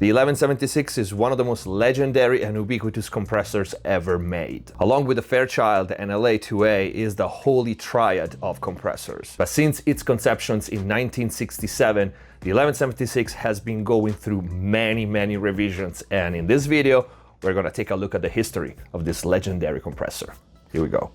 The 1176 is one of the most legendary and ubiquitous compressors ever made. Along with the Fairchild and LA2A is the holy triad of compressors. But since its conceptions in 1967, the 1176 has been going through many revisions, and in this video, we're gonna take a look at the history of this legendary compressor. Here we go.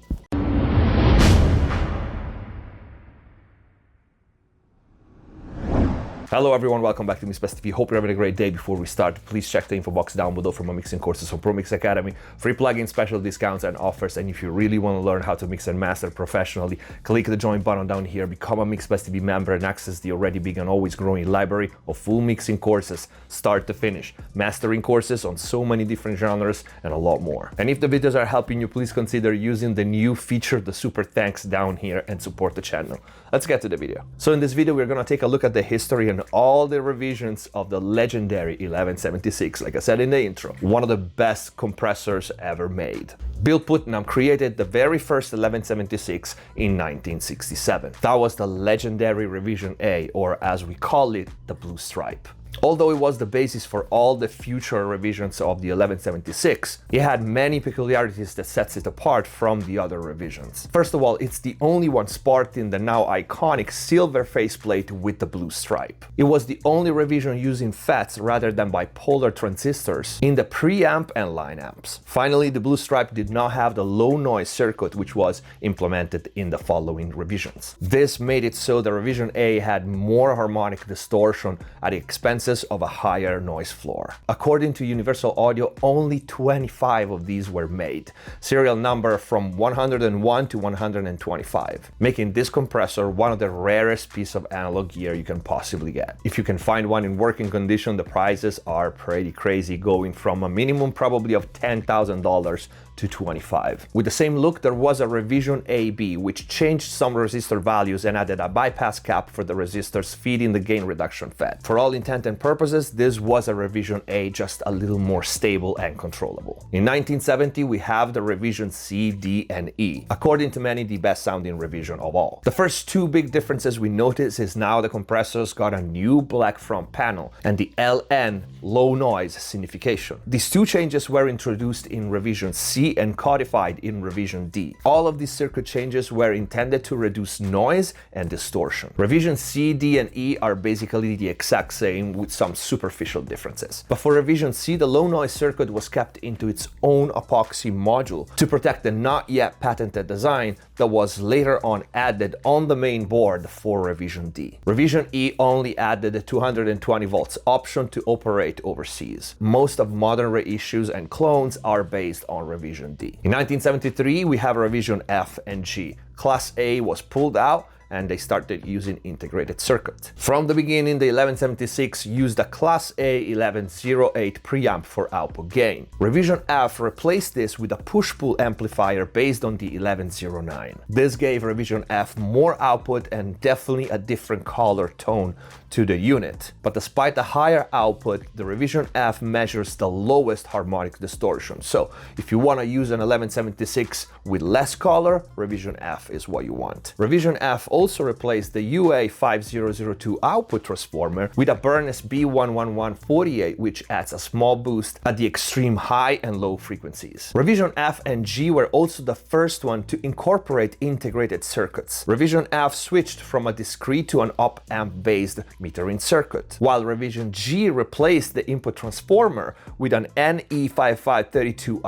Hello everyone, welcome back to MixBest TV. Hope you're having a great day. Before we start, please check the info box down below for my mixing courses on Pro Mix Academy, free plugin special discounts and offers. And if you really want to learn how to mix and master professionally, click the join button down here, become a MixBest TV member and access the already big and always growing library of full mixing courses, start to finish, mastering courses on so many different genres and a lot more. And if the videos are helping you, please consider using the new feature, the super thanks, down here and support the channel. Let's get to the video. So in this video, we're going to take a look at the history and all the revisions of the legendary 1176. Like I said in the intro, one of the best compressors ever made. Bill Putnam created the very first 1176 in 1967. That was the legendary Revision A, or as we call it, the Blue Stripe. Although it was the basis for all the future revisions of the 1176, it had many peculiarities that sets it apart from the other revisions. First of all, it's the only one sporting the now iconic silver faceplate with the blue stripe. It was the only revision using FETs rather than bipolar transistors in the preamp and line amps. Finally, the blue stripe did not have the low noise circuit, which was implemented in the following revisions. This made it so the Revision A had more harmonic distortion at the expense of a higher noise floor. According to Universal Audio, only 25 of these were made, serial number from 101 to 125, making this compressor one of the rarest pieces of analog gear you can possibly get. If you can find one in working condition, the prices are pretty crazy, going from a minimum probably of $10,000 to 25. With the same look, there was a Revision AB, which changed some resistor values and added a bypass cap for the resistors feeding the gain reduction FET. For all intent and purposes, this was a Revision A, just a little more stable and controllable. In 1970, we have the Revision C, D, and E. According to many, the best sounding revision of all. The first two big differences we notice is now the compressors got a new black front panel and the LN, low noise, signification. These two changes were introduced in Revision C and codified in Revision D. All of these circuit changes were intended to reduce noise and distortion. Revision C, D, and E are basically the exact same with some superficial differences. But for Revision C, the low noise circuit was kept into its own epoxy module to protect the not yet patented design that was later on added on the main board for Revision D. Revision E only added the 220 volts option to operate overseas. Most of modern reissues and clones are based on Revision D. In 1973, we have Revision F and G. Class A was pulled out and they started using integrated circuit. From the beginning, the 1176 used a Class A 1108 preamp for output gain. Revision F replaced this with a push-pull amplifier based on the 1109. This gave Revision F more output and definitely a different color tone to the unit. But despite the higher output, the Revision F measures the lowest harmonic distortion. So if you want to use an 1176 with less color, Revision F is what you want. Revision F also replaced the UA5002 output transformer with a Burness B11148, which adds a small boost at the extreme high and low frequencies. Revision F and G were also the first one to incorporate integrated circuits. Revision F switched from a discrete to an op-amp based metering circuit, while Revision G replaced the input transformer with an NE5532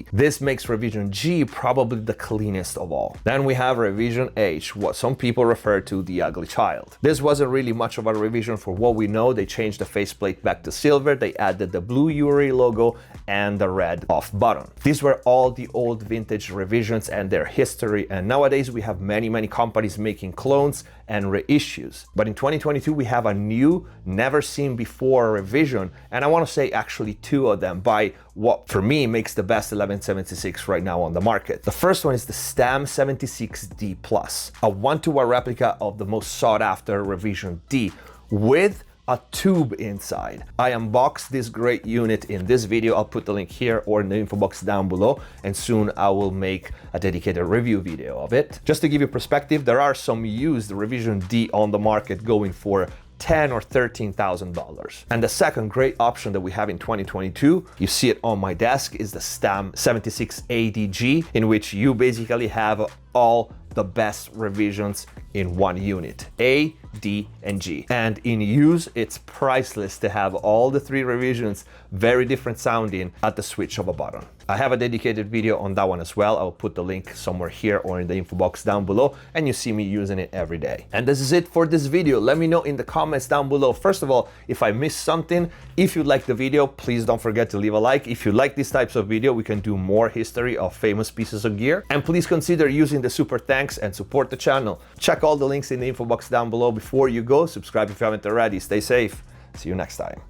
IC. This makes Revision G probably the cleanest of all. Then we have Revision H, what some people refer to the ugly child. This wasn't really much of a revision for what we know. They changed the faceplate back to silver, they added the blue URI logo and the red off button. These were all the old vintage revisions and their history, and nowadays we have many companies making clones and reissues. But in 2022 we have a new, never seen before revision, and I want to say actually two of them by what for me makes the best 1176 right now on the market. The first one is the Stam 76D Plus, a one-to-one replica of the most sought after Revision D with a tube inside. I unboxed this great unit in this video. I'll put the link here or in the info box down below, and soon I will make a dedicated review video of it. Just to give you perspective, there are some used Revision D on the market going for $10,000 or $13,000. And the second great option that we have in 2022, you see it on my desk, is the Stam 76 ADG, in which you basically have all the best revisions in one unit, A, D, and G. And in use, it's priceless to have all the three revisions very different sounding at the switch of a button. I have a dedicated video on that one as well. I'll put the link somewhere here or in the info box down below, and you see me using it every day. And this is it for this video. Let me know in the comments down below, first of all, if I missed something. If you like the video, please don't forget to leave a like. If you like these types of video, we can do more history of famous pieces of gear. And please consider using the super thanks and support the channel. Check all the links in the info box down below before you go. Subscribe if you haven't already. Stay safe. See you next time.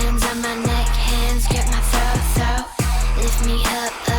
Hands on my neck, hands grip my throat, lift me up.